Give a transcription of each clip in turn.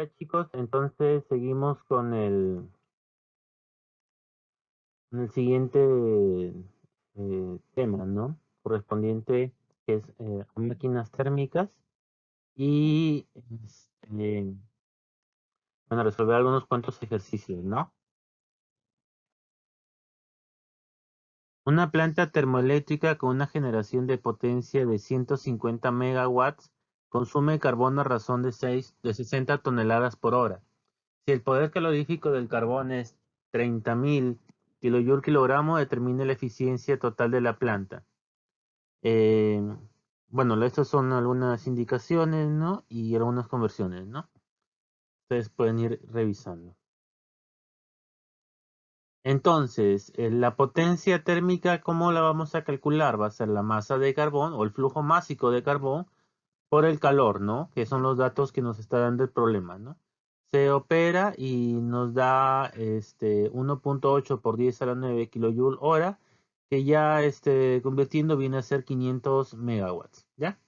Hola chicos, entonces seguimos con el siguiente tema, ¿no? Correspondiente, que es a máquinas térmicas y bueno, resolver algunos cuantos ejercicios, ¿no? Una planta termoeléctrica con una generación de potencia de 150 megawatts consume carbón a razón de 60 toneladas por hora. Si el poder calorífico del carbón es 30.000 kilojoule kilogramo, determine la eficiencia total de la planta. Eh, bueno, estas son algunas indicaciones, ¿no? Y algunas conversiones, ¿no? Ustedes pueden ir revisando. Entonces, la potencia térmica, ¿cómo la vamos a calcular? Va a ser la masa de carbón o el flujo másico de carbón por el calor, ¿no? Que son los datos que nos está dando el problema, ¿no? Se opera y nos da 1.8 por 10 a la 9 kilojoule hora, que ya convirtiendo viene a ser 500 megawatts, ¿ya?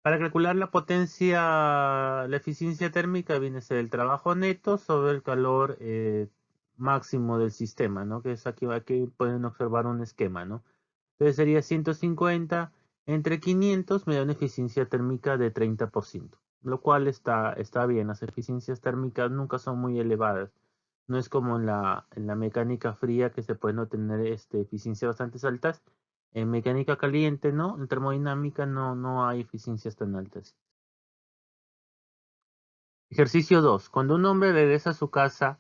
Para calcular la potencia, la eficiencia térmica viene a ser el trabajo neto sobre el calor máximo del sistema, ¿no? Que es aquí pueden observar un esquema, ¿no? Entonces sería 150 entre 500 me da una eficiencia térmica de 30%, lo cual está bien. Las eficiencias térmicas nunca son muy elevadas. No es como en la mecánica fría que se pueden obtener eficiencias bastante altas. En mecánica caliente, ¿no? En termodinámica no hay eficiencias tan altas. Ejercicio 2. Cuando un hombre regresa a su casa,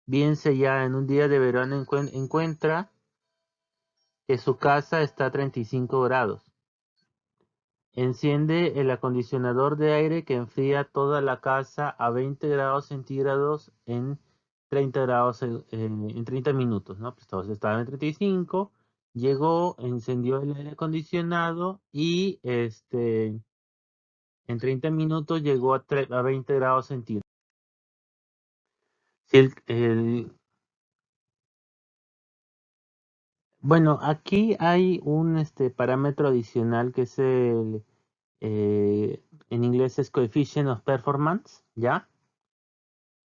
bien sea en un día de verano, encuentra que su casa está a 35 grados. Enciende el acondicionador de aire que enfría toda la casa a 20 grados centígrados en 30 grados en 30 minutos, ¿no? Pues todos estaban en 35, llegó, encendió el aire acondicionado y en 30 minutos llegó a 20 grados centígrados. Si bueno, aquí hay un parámetro adicional que es en inglés es coefficient of performance, ¿ya?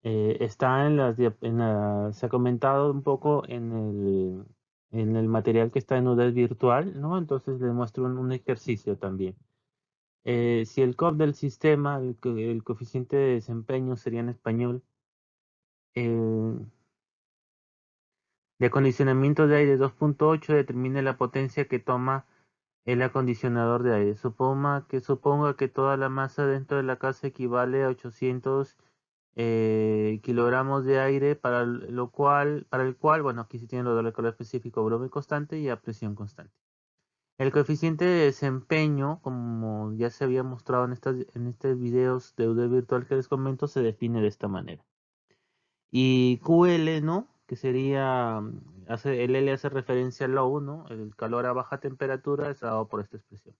Está se ha comentado un poco en el material que está en UDES virtual, ¿no? Entonces les muestro un ejercicio también. Si el COP del sistema, el coeficiente de desempeño sería en español, eh, de acondicionamiento de aire 2.8 determine la potencia que toma el acondicionador de aire. Suponga que toda la masa dentro de la casa equivale a 800 kilogramos de aire, para el cual, bueno, aquí sí tiene lo del calor específico, volumen constante y a presión constante. El coeficiente de desempeño, como ya se había mostrado en estos videos de UD virtual que les comento, se define de esta manera. Y QL, ¿no? Que sería, el L hace referencia al low, ¿no? El calor a baja temperatura es dado por esta expresión.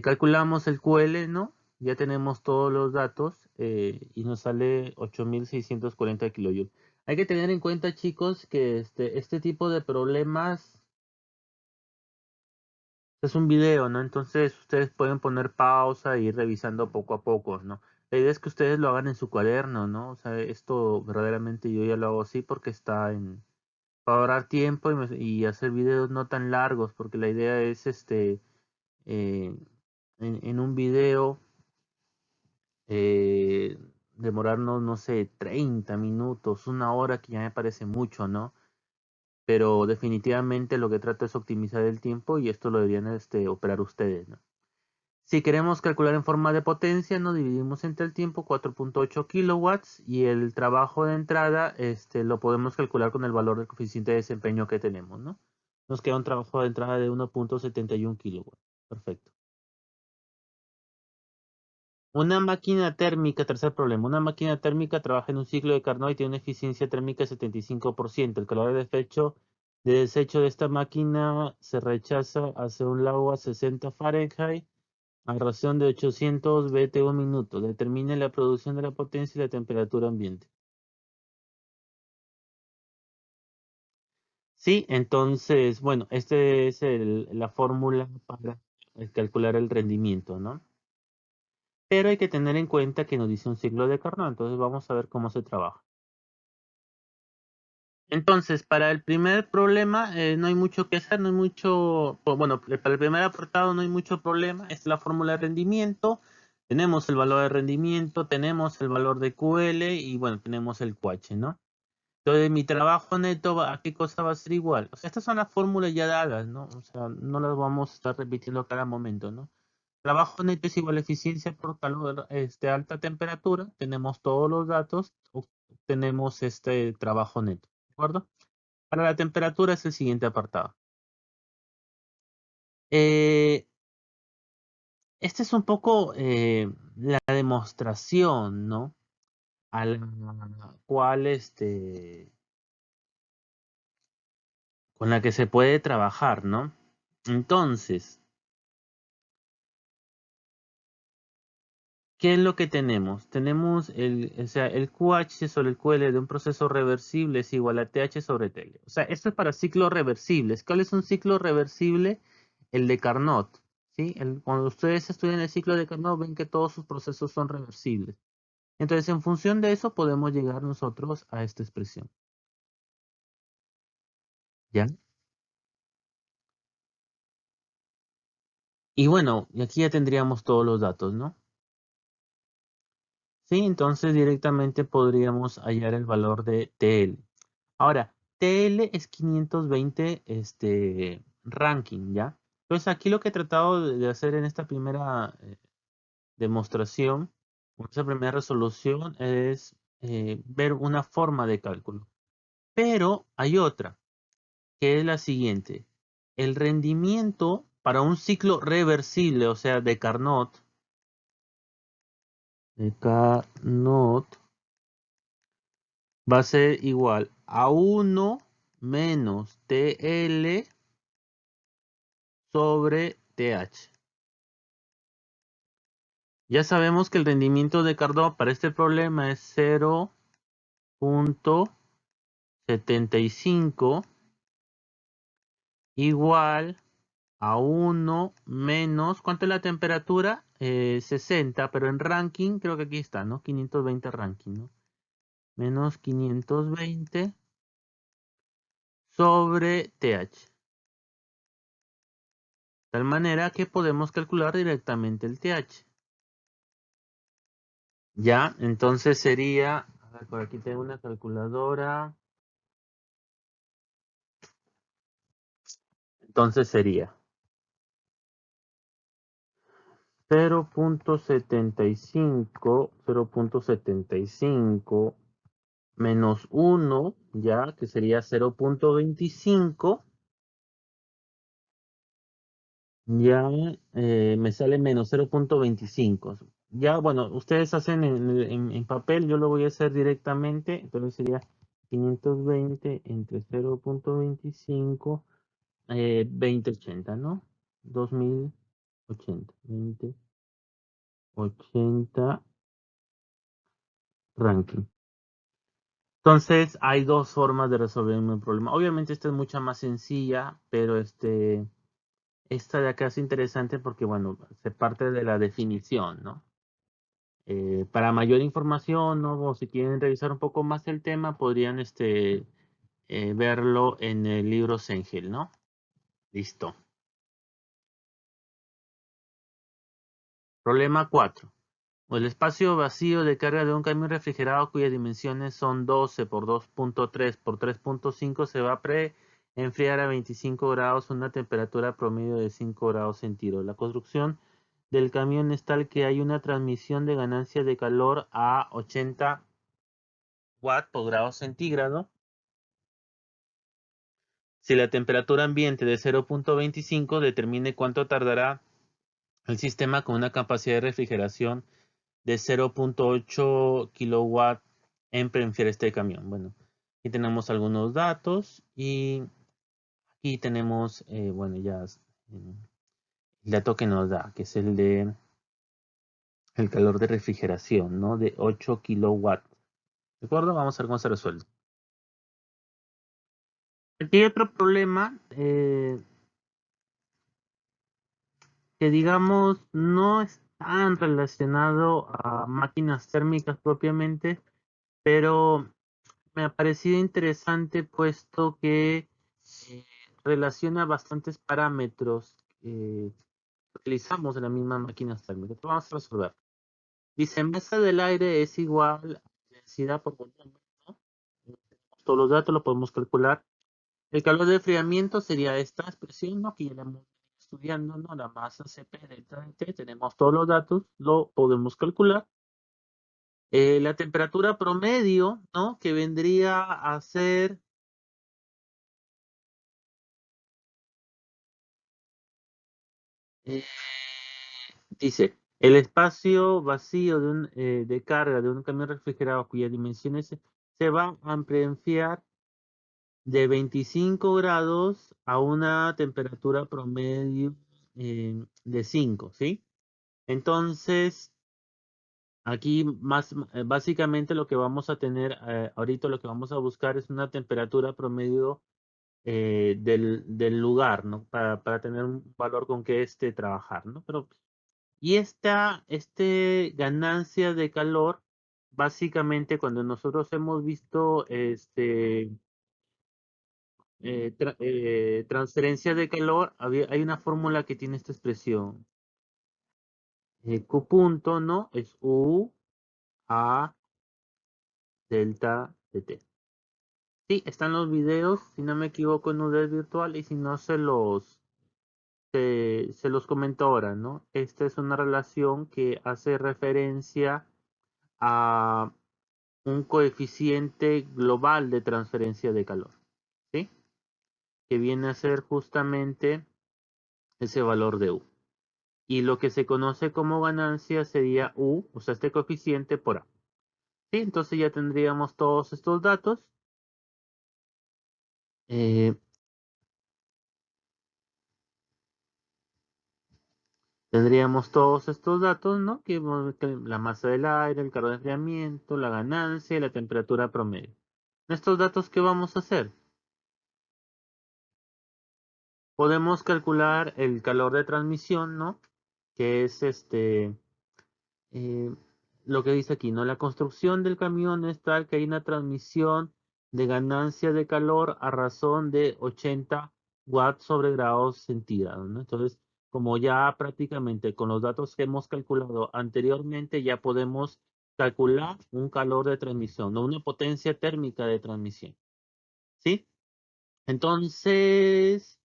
Calculamos el QL, ¿no? Ya tenemos todos los datos y nos sale 8640 kilojoules. Hay que tener en cuenta, chicos, que este tipo de problemas es un video, ¿no? Entonces ustedes pueden poner pausa e ir revisando poco a poco, ¿no? La idea es que ustedes lo hagan en su cuaderno, ¿no? O sea, esto verdaderamente yo ya lo hago así porque para ahorrar tiempo y hacer videos no tan largos, porque la idea es eh, en un video eh, demorarnos, no sé, 30 minutos, una hora, que ya me parece mucho, ¿no? Pero definitivamente lo que trato es optimizar el tiempo y esto lo deberían operar ustedes, ¿no? Si queremos calcular en forma de potencia, nos dividimos entre el tiempo 4.8 kilowatts y el trabajo de entrada lo podemos calcular con el valor del coeficiente de desempeño que tenemos, ¿no? Nos queda un trabajo de entrada de 1.71 kilowatts. Perfecto. Una máquina térmica, tercer problema, una máquina térmica trabaja en un ciclo de Carnot y tiene una eficiencia térmica de 75%. El calor de desecho de esta máquina se rechaza hacia un lado a 60 Fahrenheit a razón de 800 BTU minuto. Determine la producción de la potencia y la temperatura ambiente. Sí, entonces, bueno, esta es la fórmula para calcular el rendimiento, ¿no? pero hay que tener en cuenta que nos dice un ciclo de Carnot, entonces vamos a ver cómo se trabaja. Entonces, para el primer problema no hay mucho que hacer, no hay mucho, bueno, para el primer apartado no hay mucho problema, es la fórmula de rendimiento, tenemos el valor de rendimiento, tenemos el valor de QL y bueno, tenemos el QH, ¿no? Entonces, mi trabajo neto, ¿a qué cosa va a ser igual? O sea, estas son las fórmulas ya dadas, ¿no? O sea, no las vamos a estar repitiendo a cada momento, ¿no? Trabajo neto es igual a eficiencia por calor, alta temperatura, tenemos todos los datos, tenemos este trabajo neto, ¿de acuerdo? Para la temperatura es el siguiente apartado. Eh, Esta es un poco la demostración, ¿no? A la cual, con la que se puede trabajar, ¿no? Entonces, ¿qué es lo que tenemos? Tenemos o sea, el QH sobre el QL de un proceso reversible es igual a TH sobre TL. O sea, esto es para ciclos reversibles. ¿Cuál es un ciclo reversible? El de Carnot. ¿Sí? Cuando ustedes estudian el ciclo de Carnot, ven que todos sus procesos son reversibles. Entonces, en función de eso, podemos llegar nosotros a esta expresión. ¿Ya? Y bueno, y aquí ya tendríamos todos los datos, ¿no? Sí, entonces directamente podríamos hallar el valor de TL. Ahora, TL es 520 ranking, ¿ya? Entonces aquí lo que he tratado de hacer en esta primera demostración, en esta primera resolución, es ver una forma de cálculo. Pero hay otra, que es la siguiente. El rendimiento para un ciclo reversible, o sea, de Carnot va a ser igual a 1 menos TL sobre TH. Ya sabemos que el rendimiento de Carnot para este problema es 0.75 igual a 1 menos, ¿cuánto es la temperatura? 60, pero en ranking creo que aquí está, ¿no? 520 ranking, ¿no? Menos 520 sobre TH. De tal manera que podemos calcular directamente el TH. Ya, entonces sería, a ver, por aquí tengo una calculadora. Entonces sería 0.75 menos 1, ya, que sería 0.25, ya me sale menos 0.25. Ya, bueno, ustedes hacen en papel, yo lo voy a hacer directamente, entonces sería 520 entre 0.25, 2080, ¿no? 2080, 2080 ranking. Entonces, hay dos formas de resolver un problema. Obviamente esta es mucha más sencilla, pero esta de acá es interesante porque, bueno, se parte de la definición, ¿no? Para mayor información, ¿no? O si quieren revisar un poco más el tema, podrían verlo en el libro Sengel, ¿no? Listo. Problema 4. O el espacio vacío de carga de un camión refrigerado cuyas dimensiones son 12 por 2.3 por 3.5 se va a enfriar a 25 grados a una temperatura promedio de 5 grados centígrados. La construcción del camión es tal que hay una transmisión de ganancia de calor a 80 watts por grado centígrado. Si la temperatura ambiente de 0.25 determine cuánto tardará el sistema con una capacidad de refrigeración de 0.8 kilowatt en enfriar este camión. Bueno, aquí tenemos algunos datos y aquí tenemos, bueno, ya el dato que nos da, que es el de el calor de refrigeración, ¿no? De 8 kilowatts. ¿De acuerdo? Vamos a ver cómo se resuelve. Aquí hay otro problema que digamos no es tan relacionado a máquinas térmicas propiamente, pero me ha parecido interesante puesto que eh, relaciona bastantes parámetros que utilizamos en las mismas máquinas térmicas. Vamos a resolver. Dice, masa del aire es igual a densidad por volumen, ¿no? Todos los datos lo podemos calcular. El calor de enfriamiento sería esta expresión, ¿no? Que ya la hemos venido estudiando, ¿no? La masa Cp delta de T, tenemos todos los datos, lo podemos calcular. La temperatura promedio, ¿no? Que vendría a ser eh, dice, el espacio vacío de carga de un camión refrigerado cuyas dimensiones se va a ampliar de 25 grados a una temperatura promedio de 5, ¿sí? Entonces, aquí básicamente lo que vamos a tener, ahorita lo que vamos a buscar es una temperatura promedio del lugar, ¿no? Para tener un valor con que trabajar, ¿no? Pero y ganancia de calor, básicamente cuando nosotros hemos visto transferencia de calor, hay una fórmula que tiene esta expresión. Q punto, ¿no? Es U a delta de T. Sí, están los videos, si no me equivoco, en UDES virtual y si no se los comento ahora, ¿no? Esta es una relación que hace referencia a un coeficiente global de transferencia de calor, ¿sí? Que viene a ser justamente ese valor de U. Y lo que se conoce como ganancia sería U, o sea, este coeficiente por A. ¿Sí? Entonces ya tendríamos todos estos datos. Eh, Tendríamos todos estos datos, ¿no? Que la masa del aire, el calor de enfriamiento, la ganancia y la temperatura promedio. Estos datos, ¿qué vamos a hacer? Podemos calcular el calor de transmisión, ¿no? Que es eh, lo que dice aquí, ¿no? La construcción del camión es tal que hay una transmisión de ganancia de calor a razón de 80 watts sobre grados centígrados, ¿no? Entonces, como ya prácticamente con los datos que hemos calculado anteriormente, ya podemos calcular un calor de transmisión, no una potencia térmica de transmisión, ¿sí? Entonces,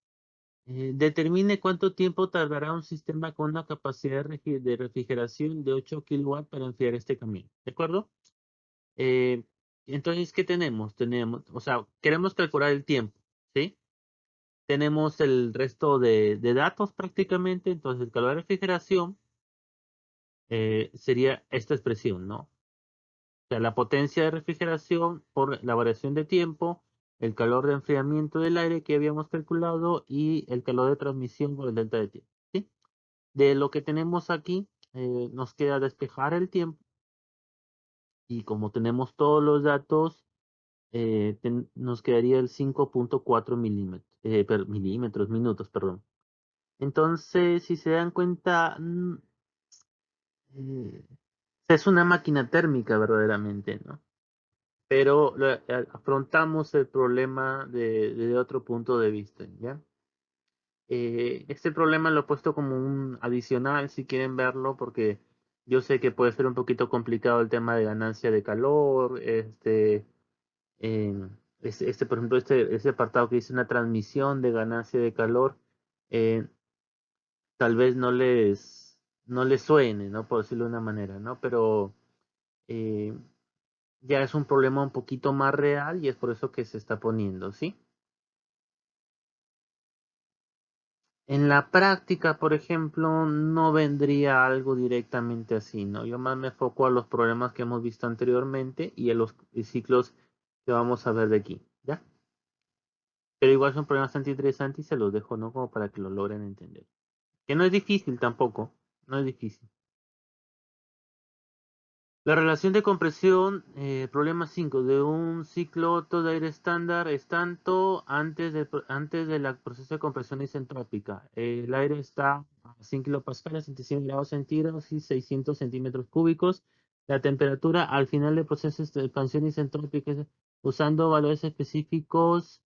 determine cuánto tiempo tardará un sistema con una capacidad de refrigeración de 8 kilowatts para enfriar este camión. ¿De acuerdo? Eh, entonces, ¿qué tenemos? O sea, queremos calcular el tiempo, ¿sí? Tenemos el resto de datos prácticamente. Entonces, el calor de refrigeración sería esta expresión, ¿no? O sea, la potencia de refrigeración por la variación de tiempo, el calor de enfriamiento del aire que habíamos calculado y el calor de transmisión por el delta de tiempo, ¿sí? De lo que tenemos aquí, nos queda despejar el tiempo y como tenemos todos los datos, nos quedaría el 5.4 milímetros, minutos, perdón. Entonces, si se dan cuenta, eh, es una máquina térmica verdaderamente, ¿no? Pero afrontamos el problema de otro punto de vista, ¿ya? Este problema lo he puesto como un adicional si quieren verlo, porque yo sé que puede ser un poquito complicado el tema de ganancia de calor, por ejemplo, este apartado que dice una transmisión de ganancia de calor, eh, tal vez no les suene, ¿no? Por decirlo de una manera, ¿no? Pero eh, ya es un problema un poquito más real y es por eso que se está poniendo, ¿sí? En la práctica, por ejemplo, no vendría algo directamente así, ¿no? Yo más me enfoco a los problemas que hemos visto anteriormente y a los ciclos que vamos a ver de aquí, ¿ya? Pero igual son problemas bastante interesantes y se los dejo, ¿no? Como para que lo logren entender. Que no es difícil tampoco, no es difícil. La relación de compresión, problema 5 de un ciclo Otto de aire estándar es tanto antes del proceso de compresión isentrópica. El aire está a 100 kilopascales, 65 grados centígrados y 600 centímetros cúbicos. La temperatura al final del proceso de expansión isentrópica, usando valores específicos,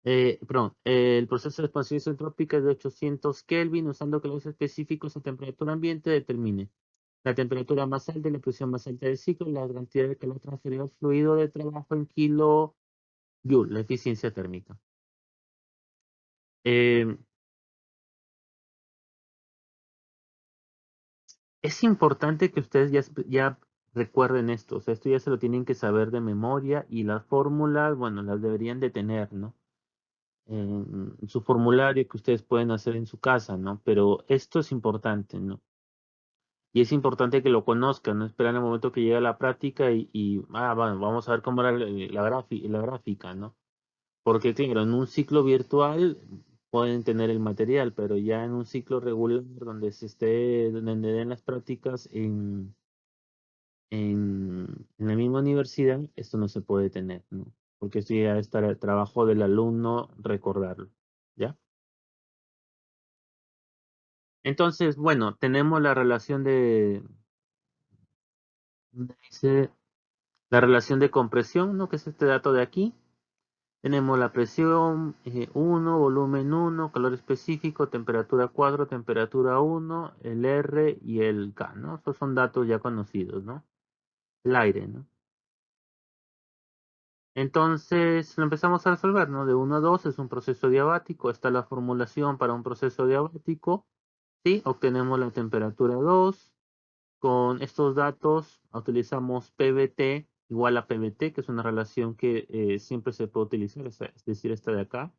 perdón, el proceso de expansión isentrópica es de 800 Kelvin, usando valores específicos a temperatura ambiente, determine la temperatura más alta y la presión más alta del ciclo, la cantidad de calor transferido al fluido de trabajo en kilojoule, la eficiencia térmica. Eh, es importante que ustedes ya recuerden esto, o sea, esto ya se lo tienen que saber de memoria y las fórmulas, bueno, las deberían de tener, ¿no? En su formulario que ustedes pueden hacer en su casa, ¿no? Pero esto es importante, ¿no? Y es importante que lo conozcan, no esperar el momento que llegue a la práctica bueno, vamos a ver cómo era la gráfica, ¿no? Porque claro, en un ciclo virtual pueden tener el material, pero ya en un ciclo regular donde den las prácticas en la misma universidad, esto no se puede tener, ¿no? Porque esto ya es trabajo del alumno recordarlo, ¿ya? Entonces, bueno, tenemos la relación dice, la relación de compresión, ¿no? Que es este dato de aquí. Tenemos la presión 1, volumen 1, calor específico, temperatura 4, temperatura 1, el R y el K, ¿no? Estos son datos ya conocidos, ¿no? El aire, ¿no? Entonces lo empezamos a resolver, ¿no? De 1 a 2 es un proceso diabático. Está la formulación para un proceso diabático. ¿Sí? Obtenemos la temperatura 2. Con estos datos utilizamos PVT igual a PVT, que es una relación que siempre se puede utilizar, es decir, esta de acá.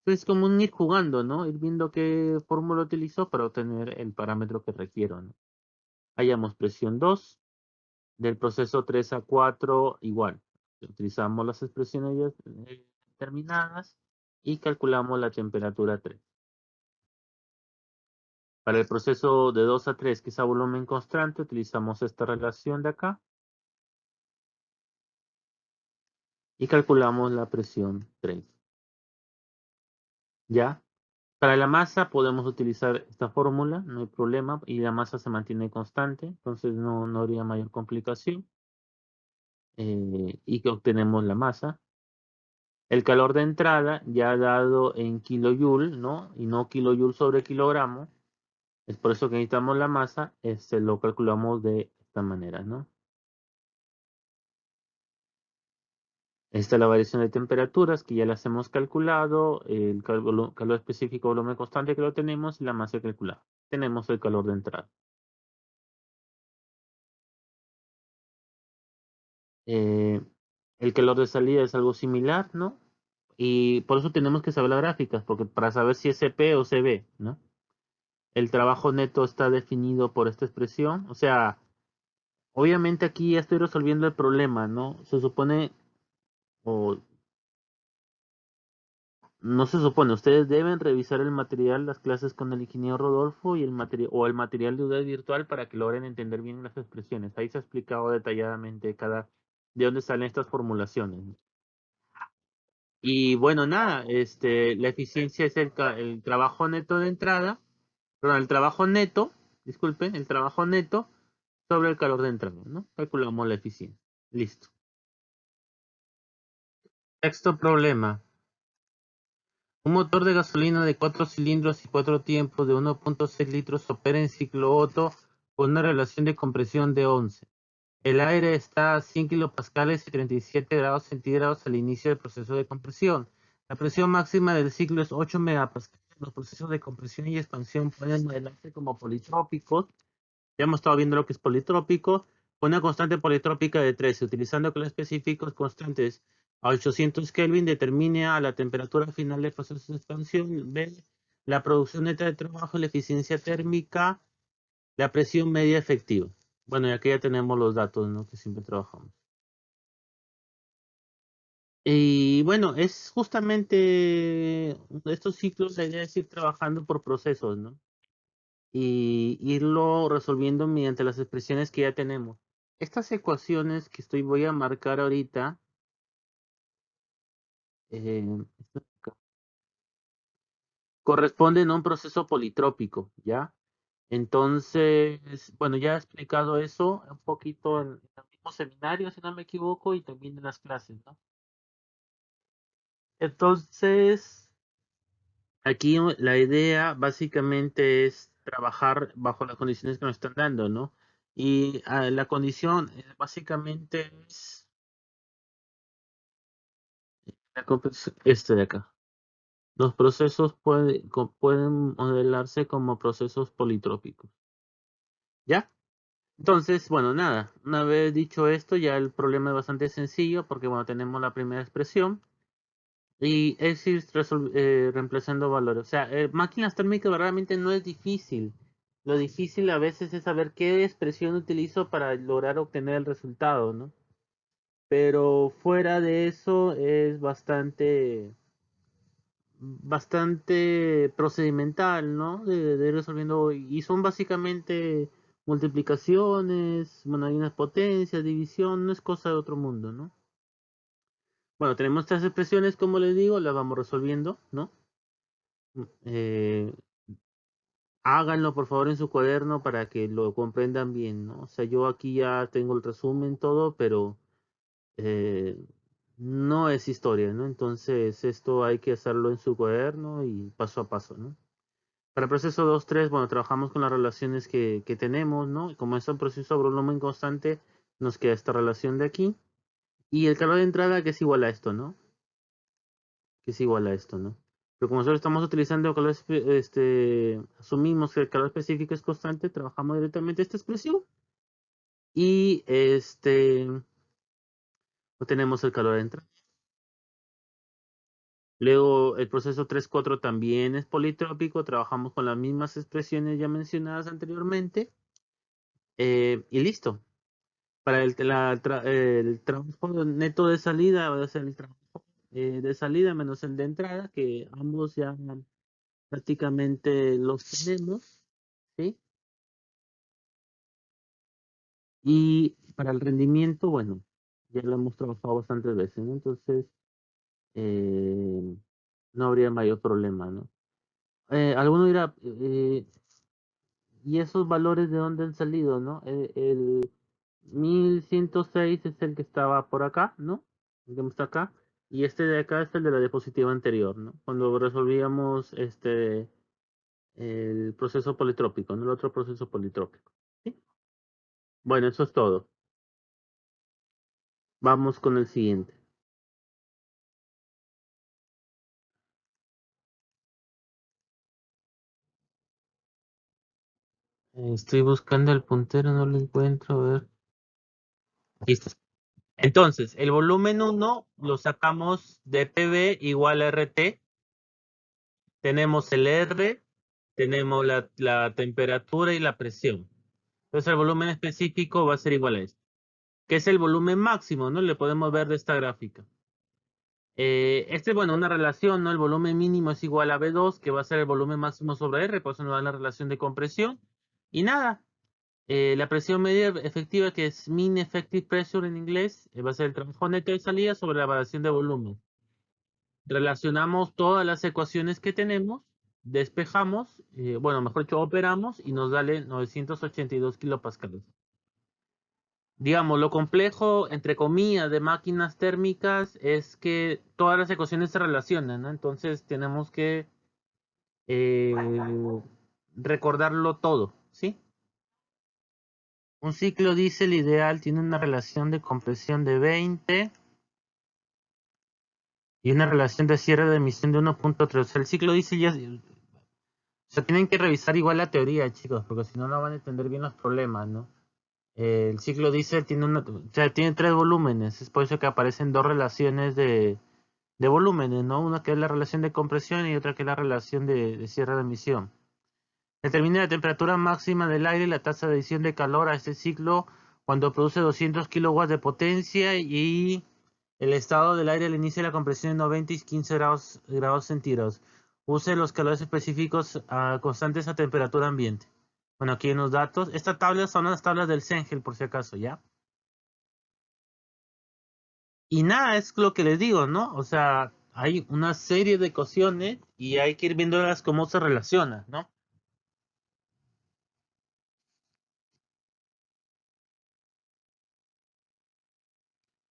Es como un ir jugando, ¿no? Ir viendo qué fórmula utilizo para obtener el parámetro que requiero, ¿no? Hallamos presión 2, del proceso 3 a 4 igual. Utilizamos las expresiones ya determinadas y calculamos la temperatura 3. Para el proceso de 2 a 3, que es a volumen constante, utilizamos esta relación de acá y calculamos la presión 3. ¿Ya? Para la masa podemos utilizar esta fórmula, no hay problema, y la masa se mantiene constante, entonces no habría mayor complicación. Y que obtenemos la masa. El calor de entrada, ya dado en kilojoule, ¿no? Y no kilojoule sobre kilogramo, es por eso que necesitamos la masa, lo calculamos de esta manera, ¿no? Esta es la variación de temperaturas que ya las hemos calculado, el calor específico, volumen constante que lo tenemos y la masa calculada. Tenemos el calor de entrada. Eh, el calor de salida es algo similar, ¿no? Y por eso tenemos que saber las gráficas, porque para saber si es CP o CB, ¿no? El trabajo neto está definido por esta expresión. O sea, obviamente aquí ya estoy resolviendo el problema, ¿no? Se supone, o no se supone, ustedes deben revisar el material, las clases con el ingeniero Rodolfo y el material de UDES virtual para que logren entender bien las expresiones. Ahí se ha explicado detalladamente de dónde salen estas formulaciones. Y bueno, nada, la eficiencia es el trabajo neto de entrada, perdón, el trabajo neto, disculpen, el trabajo neto sobre el calor de entrada, ¿no? Calculamos la eficiencia. Listo. Sexto problema. Un motor de gasolina de 4 cilindros y 4 tiempos de 1.6 litros opera en ciclo Otto con una relación de compresión de 11. El aire está a 100 kilopascales y 37 grados centígrados al inicio del proceso de compresión. La presión máxima del ciclo es 8 megapascales. Los procesos de compresión y expansión pueden modelarse como politrópicos. Ya hemos estado viendo lo que es politrópico. Con una constante politrópica de 13, utilizando calores específicos constantes a 800 Kelvin, determine a la temperatura final del proceso de expansión, B, la producción neta de trabajo, la eficiencia térmica, la presión media efectiva. Bueno, y aquí ya tenemos los datos, ¿no? Que siempre trabajamos. Y bueno, es justamente estos ciclos, la idea es ir trabajando por procesos, ¿no? y irlo resolviendo mediante las expresiones que ya tenemos. Estas ecuaciones que voy a marcar ahorita, esta acá, corresponden a un proceso politrópico, ¿ya? Entonces, bueno, ya he explicado eso un poquito en el mismo seminario, si no me equivoco, y también en las clases, ¿no? Entonces, aquí la idea básicamente es trabajar bajo las condiciones que nos están dando, ¿no? Y la condición básicamente es este de acá. Los procesos pueden modelarse como procesos politrópicos. ¿Ya? Entonces, bueno, nada. Una vez dicho esto, ya el problema es bastante sencillo porque, bueno, tenemos la primera expresión y es ir reemplazando valores. O sea, máquinas térmicas realmente no es difícil. Lo difícil a veces es saber qué expresión utilizo para lograr obtener el resultado, ¿no? Pero fuera de eso es bastante procedimental, ¿no? De ir resolviendo, y son básicamente multiplicaciones, bueno, hay unas potencias, división, no es cosa de otro mundo, ¿no? Bueno, tenemos estas expresiones, como les digo, las vamos resolviendo, ¿no? Eh, Háganlo por favor en su cuaderno para que lo comprendan bien, ¿no? O sea, yo aquí ya tengo el resumen, todo, pero eh, no es historia, ¿no? Entonces esto hay que hacerlo en su cuaderno y paso a paso, ¿no? Para el proceso 2-3, bueno, trabajamos con las relaciones que tenemos, ¿no? Y como es un proceso a volumen constante, nos queda esta relación de aquí. Y el calor de entrada que es igual a esto, ¿no? Que es igual a esto, ¿no? Pero como nosotros estamos utilizando calor, asumimos que el calor específico es constante, trabajamos directamente esta expresión. Y obtenemos el calor de entrada. Luego el proceso 3-4 también es politrópico, trabajamos con las mismas expresiones ya mencionadas anteriormente. Y listo. Para el trabajo neto de salida va a ser el trabajo de salida menos el de entrada, que ambos ya prácticamente los tenemos, ¿sí? Y para el rendimiento, bueno, ya lo hemos trabajado bastantes veces, ¿no? Entonces, eh, no habría mayor problema, ¿no? Alguno dirá, ¿y esos valores de dónde han salido, no? El 1106 es el que estaba por acá, ¿no? El que está acá. Y este de acá es el de la diapositiva anterior, ¿no? Cuando resolvíamos el proceso politrópico, ¿no? El otro proceso politrópico. ¿Sí? Bueno, eso es todo. Vamos con el siguiente. Estoy buscando el puntero, no lo encuentro. A ver. Listo. Entonces, el volumen 1 lo sacamos de PV igual a RT. Tenemos el R, tenemos la temperatura y la presión. Entonces el volumen específico va a ser igual a esto, que es el volumen máximo, ¿no? Le podemos ver de esta gráfica. Bueno, una relación, ¿no? El volumen mínimo es igual a V2, que va a ser el volumen máximo sobre R, por eso nos da la relación de compresión. Y nada, la presión media efectiva, que es mean effective pressure en inglés, va a ser el trabajo neto de salida sobre la variación de volumen. Relacionamos todas las ecuaciones que tenemos, despejamos, bueno, mejor dicho, operamos y nos da 982 kilopascales. Digamos, lo complejo, entre comillas, de máquinas térmicas es que todas las ecuaciones se relacionan, ¿no? Entonces tenemos que eh, recordarlo todo, ¿sí? Un ciclo diésel ideal tiene una relación de compresión de 20 y una relación de cierre de emisión de 1.3. O sea, el ciclo diésel ya... O sea, tienen que revisar igual la teoría, chicos, porque si no, no van a entender bien los problemas, ¿no? El ciclo diésel tiene tres volúmenes, es por eso que aparecen dos relaciones de volúmenes, ¿no? Una que es la relación de compresión y otra que es la relación de cierre de emisión. Determina la temperatura máxima del aire y la tasa de adición de calor a este ciclo cuando produce 200 kilowatts de potencia y el estado del aire al inicio de la compresión en 90 y 15 grados centígrados. Use los calores específicos constantes a temperatura ambiente. Bueno, aquí en los datos. Estas tablas son las tablas del Cengel, por si acaso, ¿ya? Y nada, es lo que les digo, ¿no? O sea, hay una serie de ecuaciones y hay que ir viéndolas cómo se relacionan, ¿no?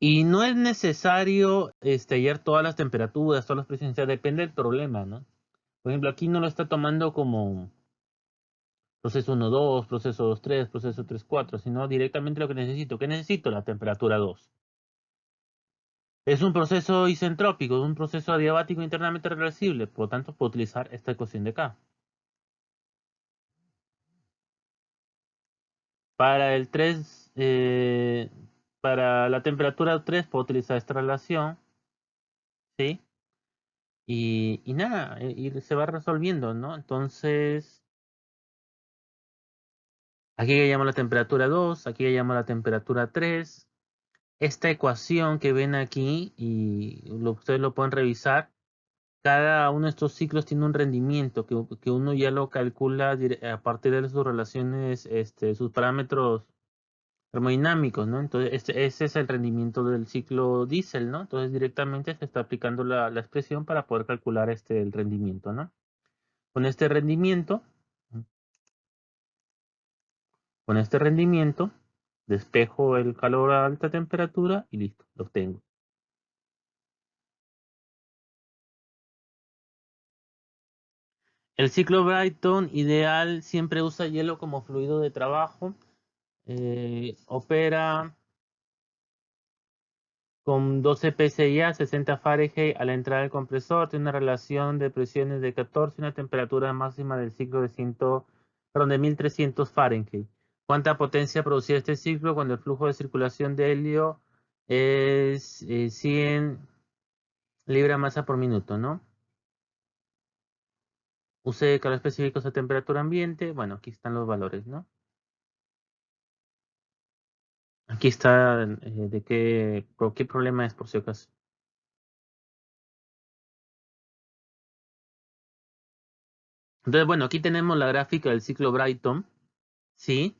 Y no es necesario hallar todas las temperaturas, todas las presiones, o sea, depende del problema, ¿no? Por ejemplo, aquí no lo está tomando como proceso 1, 2, proceso 2, 3, proceso 3, 4, sino directamente lo que necesito. ¿Qué necesito? La temperatura 2. Es un proceso isentrópico, es un proceso adiabático internamente reversible, por lo tanto puedo utilizar esta ecuación de acá. Para el 3, para la temperatura 3 puedo utilizar esta relación, ¿sí? Y nada, y se va resolviendo, ¿no? Entonces, aquí ya llamo la temperatura 2, aquí ya llamo la temperatura 3. Esta ecuación que ven aquí, y ustedes lo pueden revisar, cada uno de estos ciclos tiene un rendimiento que uno ya lo calcula a partir de sus relaciones, sus parámetros termodinámicos, ¿no? Entonces, ese es el rendimiento del ciclo diésel, ¿no? Entonces, directamente se está aplicando la expresión para poder calcular el rendimiento, ¿no? Con este rendimiento, con este rendimiento, despejo el calor a alta temperatura y listo, lo obtengo. El ciclo Brayton ideal siempre usa hielo como fluido de trabajo. Opera con 12 PSI a 60 Fahrenheit a la entrada del compresor. Tiene una relación de presiones de 14 y una temperatura máxima del ciclo de 1300 Fahrenheit. ¿Cuánta potencia producía este ciclo cuando el flujo de circulación de helio es 100 libras masa por minuto, ¿no? Use calor específicos a temperatura ambiente. Bueno, aquí están los valores, ¿no? Aquí está qué problema es por si acaso. Entonces, bueno, aquí tenemos la gráfica del ciclo Brayton, ¿sí?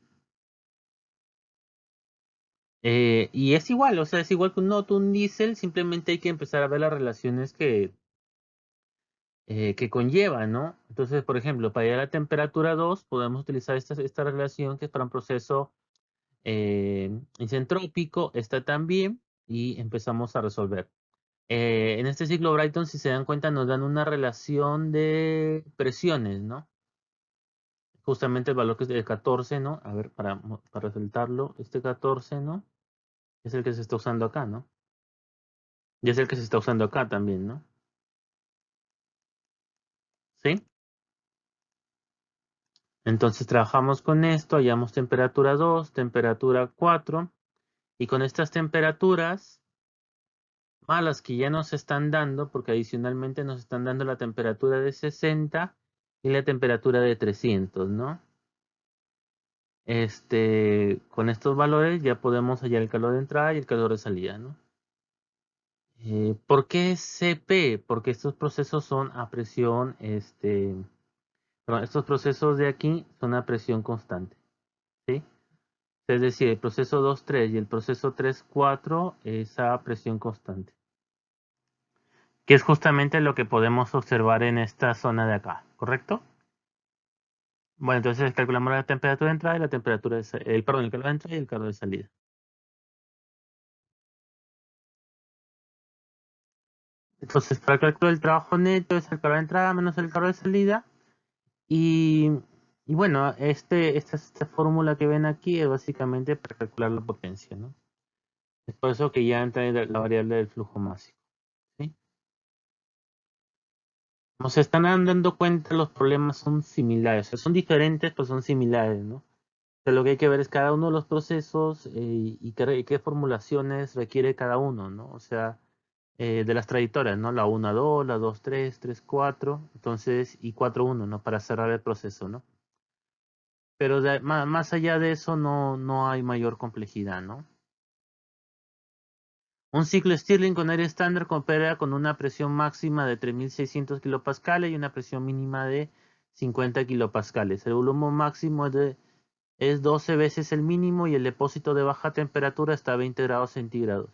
Y es igual, o sea, es igual que un Otto, un diésel, simplemente hay que empezar a ver las relaciones que conlleva, ¿no? Entonces, por ejemplo, para llegar a la temperatura 2, podemos utilizar esta relación que es para un proceso isentrópico, esta también, y empezamos a resolver. En este ciclo Brayton, si se dan cuenta, nos dan una relación de presiones, ¿no? Justamente el valor que es de 14, ¿no? A ver, para resaltarlo, este 14, ¿no? Es el que se está usando acá, ¿no? Y es el que se está usando acá también, ¿no? ¿Sí? Entonces trabajamos con esto, hallamos temperatura 2, temperatura 4, y con estas temperaturas, más las que ya nos están dando, porque adicionalmente nos están dando la temperatura de 60 y la temperatura de 300, ¿no? Con estos valores ya podemos hallar el calor de entrada y el calor de salida, ¿no? ¿Por qué CP? Porque estos procesos son a presión, perdón, estos procesos de aquí son a presión constante, ¿sí? Es decir, el proceso 2-3 y el proceso 3-4 es a presión constante, que es justamente lo que podemos observar en esta zona de acá, ¿correcto? Bueno, entonces calculamos la temperatura de entrada y la temperatura perdón, el calor de entrada y el calor de salida. Entonces, para el cálculo del trabajo neto es el calor de entrada menos el calor de salida. Y, y bueno, esta fórmula que ven aquí es básicamente para calcular la potencia, ¿no? Es por eso que ya entra en la variable del flujo máximo, ¿sí? Como se están dando cuenta, los problemas son similares, o sea, son diferentes, pero son similares, ¿no? Pero lo que hay que ver es cada uno de los procesos y qué formulaciones requiere cada uno, ¿no? O sea, de las trayectorias, ¿no? La 1-2, la 2-3, 3-4, entonces, y 4-1, ¿no? Para cerrar el proceso, ¿no? Pero más allá de eso no hay mayor complejidad, ¿no? Un ciclo Stirling con aire estándar opera con una presión máxima de 3600 kilopascales y una presión mínima de 50 kilopascales. El volumen máximo es 12 veces el mínimo y el depósito de baja temperatura está a 20 grados centígrados.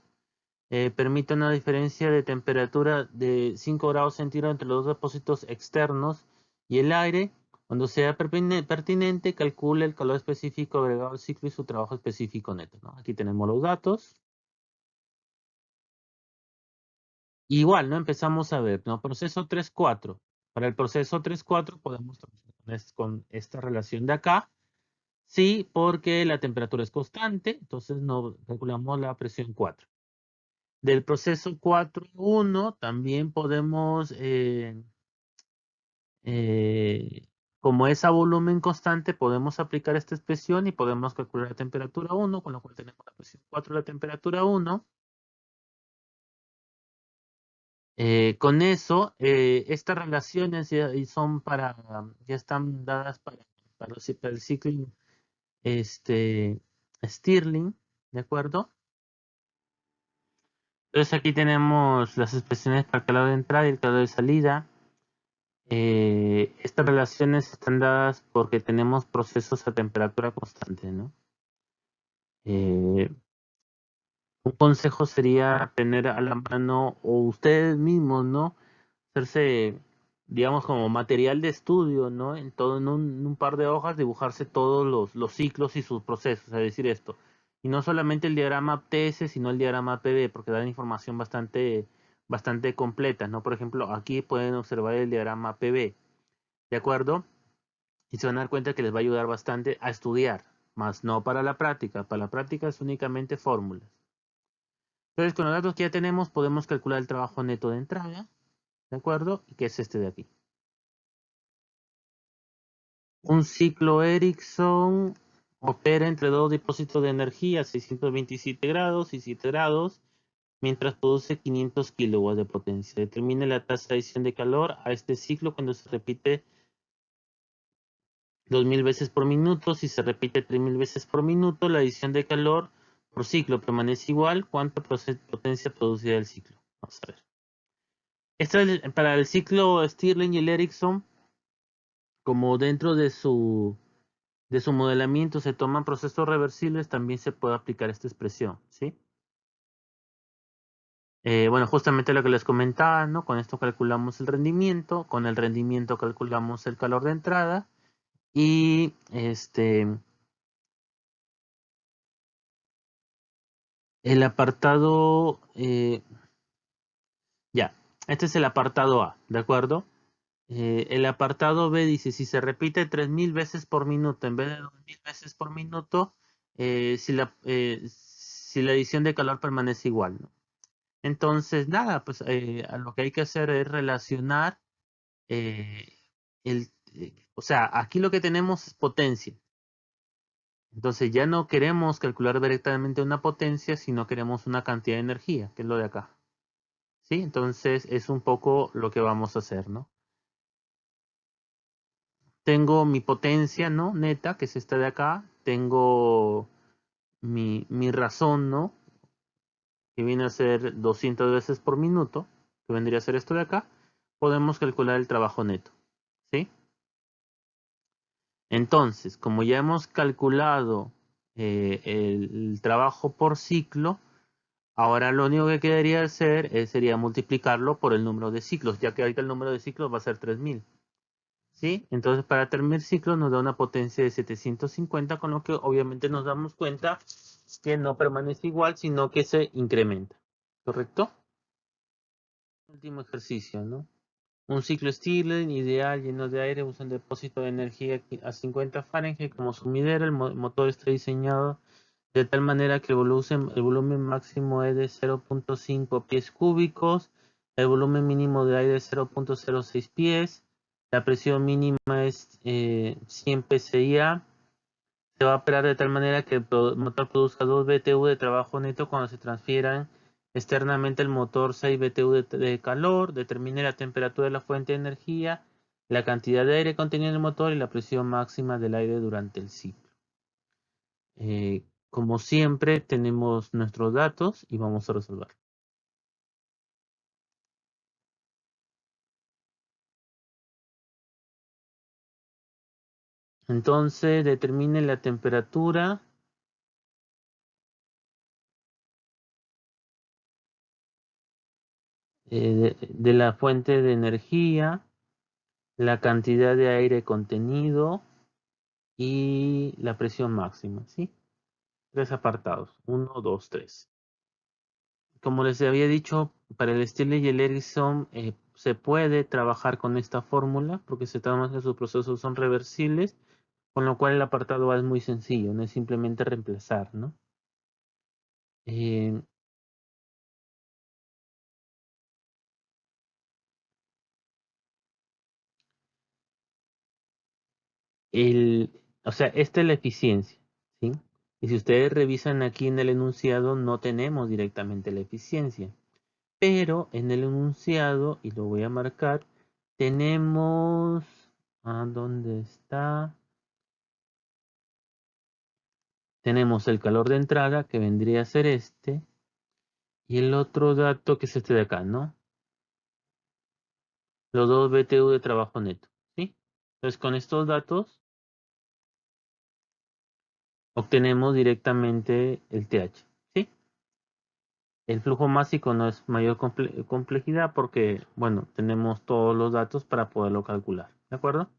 Permite una diferencia de temperatura de 5 grados centígrados entre los dos depósitos externos y el aire. Cuando sea pertinente, calcule el calor específico agregado al ciclo y su trabajo específico neto, ¿no? Aquí tenemos los datos. Igual, ¿no? Empezamos a ver, ¿no? Proceso 3.4. Para el proceso 3.4 podemos trabajar con esta relación de acá. Sí, porque la temperatura es constante, entonces no calculamos la presión 4. Del proceso 4.1 también podemos, como es a volumen constante, podemos aplicar esta expresión y podemos calcular la temperatura 1, con lo cual tenemos la presión 4 y la temperatura 1. Con eso, estas relaciones ya están dadas para el ciclo Stirling, ¿de acuerdo? Entonces aquí tenemos las expresiones para el calor de entrada y el calor de salida. Estas relaciones están dadas porque tenemos procesos a temperatura constante, ¿no? Un consejo sería tener a la mano, o ustedes mismos, ¿no? Hacerse, digamos, como material de estudio, ¿no? En un par de hojas, dibujarse todos los ciclos y sus procesos, es decir, esto. Y no solamente el diagrama TS, sino el diagrama PV, porque dan información bastante completa, ¿no? Por ejemplo, aquí pueden observar el diagrama PV, ¿de acuerdo? Y se van a dar cuenta que les va a ayudar bastante a estudiar, más no para la práctica. Para la práctica es únicamente fórmulas. Entonces, con los datos que ya tenemos, podemos calcular el trabajo neto de entrada, ¿de acuerdo? Y que es este de aquí. Un ciclo Ericsson opera entre dos depósitos de energía, 627 grados y 7 grados, mientras produce 500 kilowatts de potencia. Determine la tasa de adición de calor a este ciclo cuando se repite 2000 veces por minuto. Si se repite 3000 veces por minuto, la adición de calor por ciclo permanece igual. ¿Cuánta potencia producirá el ciclo? Vamos a ver. Esto es para el ciclo Stirling y el Ericsson, como dentro de su modelamiento se toman procesos reversibles, también se puede aplicar esta expresión, ¿sí? Bueno, justamente lo que les comentaba, ¿no? Con esto calculamos el rendimiento, con el rendimiento calculamos el calor de entrada y el apartado, ya, este es el apartado A, ¿de acuerdo? El apartado B dice, si se repite 3000 veces por minuto en vez de 2000 veces por minuto, si la adición de calor permanece igual, ¿no? Entonces, nada, pues lo que hay que hacer es relacionar eh, o sea, aquí lo que tenemos es potencia. Entonces ya no queremos calcular directamente una potencia, sino queremos una cantidad de energía, que es lo de acá. ¿Sí? Entonces es un poco lo que vamos a hacer, ¿no? Tengo mi potencia, ¿no? Neta, que es esta de acá. Tengo mi razón, ¿no? Que viene a ser 200 veces por minuto, que vendría a ser esto de acá. Podemos calcular el trabajo neto, ¿sí? Entonces, como ya hemos calculado el trabajo por ciclo, ahora lo único que quedaría hacer sería multiplicarlo por el número de ciclos, ya que ahorita el número de ciclos va a ser 3000. ¿Sí? Entonces, para 3000 ciclos nos da una potencia de 750, con lo que obviamente nos damos cuenta que no permanece igual, sino que se incrementa. ¿Correcto? Último ejercicio, ¿no? Un ciclo Stirling ideal lleno de aire usa un depósito de energía a 50 Fahrenheit como sumidero. El motor está diseñado de tal manera que el volumen máximo es de 0.5 pies cúbicos, el volumen mínimo de aire es 0.06 pies, la presión mínima es 100 psia. Se va a operar de tal manera que el motor produzca 2 BTU de trabajo neto cuando se transfieran externamente el motor 6 BTU de calor. Determine la temperatura de la fuente de energía, la cantidad de aire contenida en el motor y la presión máxima del aire durante el ciclo. Como siempre, tenemos nuestros datos y vamos a resolver. Entonces determine la temperatura de la fuente de energía, la cantidad de aire contenido y la presión máxima, ¿sí? 3 apartados, 1, 2, 3. Como les había dicho, para el Stirling y el Ericsson se puede trabajar con esta fórmula porque se trata que sus procesos son reversibles, con lo cual el apartado A es muy sencillo, no es simplemente reemplazar, ¿no? Eh, o sea, esta es la eficiencia, ¿sí? Y si ustedes revisan aquí en el enunciado, no tenemos directamente la eficiencia. Pero en el enunciado, y lo voy a marcar, tenemos... ¿Dónde está? Tenemos el calor de entrada, que vendría a ser este, y el otro dato que es este de acá, ¿no? Los dos BTU de trabajo neto, ¿sí? Entonces con estos datos obtenemos directamente el TH, ¿sí? El flujo másico no es mayor complejidad porque, bueno, tenemos todos los datos para poderlo calcular, ¿de acuerdo?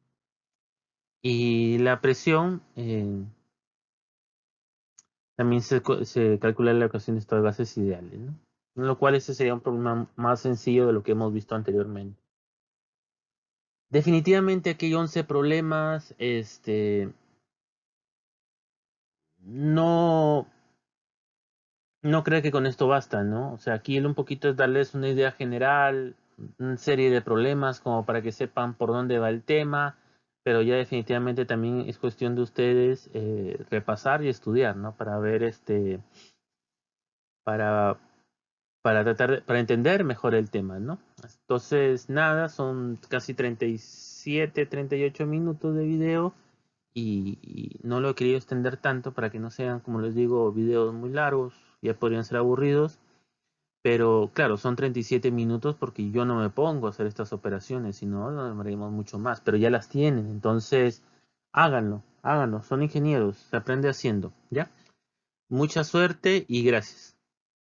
Y la presión también se calcula la ecuación de estos gases ideales, ¿no? Lo cual ese sería un problema más sencillo de lo que hemos visto anteriormente. Definitivamente aquí hay 11 problemas, no, no creo que con esto basta, ¿no? O sea, aquí un poquito es darles una idea general, una serie de problemas como para que sepan por dónde va el tema, pero ya definitivamente también es cuestión de ustedes repasar y estudiar, ¿no? Para ver para, para tratar para entender mejor el tema, ¿no? Entonces, nada, son casi 37, 38 minutos de video y no lo he querido extender tanto para que no sean, como les digo, videos muy largos, ya podrían ser aburridos, pero claro, son 37 minutos porque yo no me pongo a hacer estas operaciones, sino no demoraríamos mucho más, pero ya las tienen, entonces háganlo, háganlo, son ingenieros, se aprende haciendo, ¿ya? Mucha suerte y gracias.